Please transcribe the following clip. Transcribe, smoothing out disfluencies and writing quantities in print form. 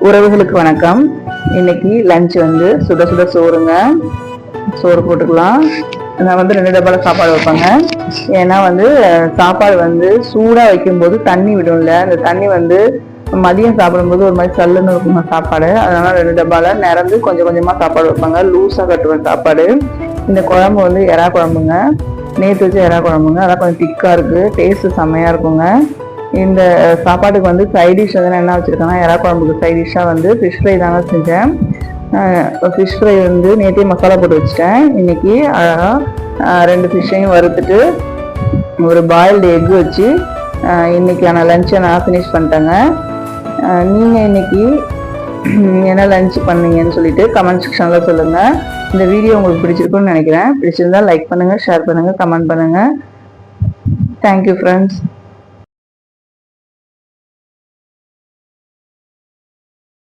உறவுகளுக்கு வணக்கம். இன்னைக்கு லஞ்ச் வந்து சுட சுட சோறுங்க. சோறு போட்டுக்கலாம். நான் வந்து 2 டப்பால சாப்பாடு வைப்பேங்க. ஏன்னா வந்து சாப்பாடு வந்து சூடாக வைக்கும்போது தண்ணி விடும்ல, அந்த தண்ணி வந்து மதியம் சாப்பிடும்போது ஒரு மாதிரி சல்லுன்னு இருக்குங்க சாப்பாடு. அதனால 2 டப்பால நிறந்து கொஞ்சம் கொஞ்சமாக சாப்பாடு வைப்பாங்க. லூஸாக கட்டுவேன் சாப்பாடு. இந்த குழம்பு வந்து எறா குழம்புங்க. நேற்று வச்சு எறா குழம்புங்க. அதான் கொஞ்சம் திக்காக இருக்குது. டேஸ்ட்டு செம்மையாக இருக்குங்க. இந்த சாப்பாட்டுக்கு வந்து சைடிஷ் வந்து என்ன வச்சுருக்கேன்னா, எறா குழம்புக்கு சைடிஷ்ஷாக வந்து ஃபிஷ் ஃப்ரை தாங்க செஞ்சேன். ஃபிஷ் ஃப்ரை வந்து நேற்றே மசாலா போட்டு வச்சுட்டேன். இன்றைக்கி அழகாக 2 ஃபிஷ்ஷையும் வறுத்துட்டு ஒரு பாயில்டு எக் வச்சு இன்றைக்கான லஞ்சை நான் ஃபினிஷ் பண்ணிட்டேங்க. நீங்கள் இன்றைக்கி என்ன லஞ்ச் பண்ணீங்கன்னு சொல்லிட்டு கமெண்ட் செக்ஷனில் சொல்லுங்கள். இந்த வீடியோ உங்களுக்கு பிடிச்சிருக்குன்னு நினைக்கிறேன். பிடிச்சிருந்தால் லைக் பண்ணுங்கள், ஷேர் பண்ணுங்கள், கமெண்ட் பண்ணுங்கள். Thank you friends.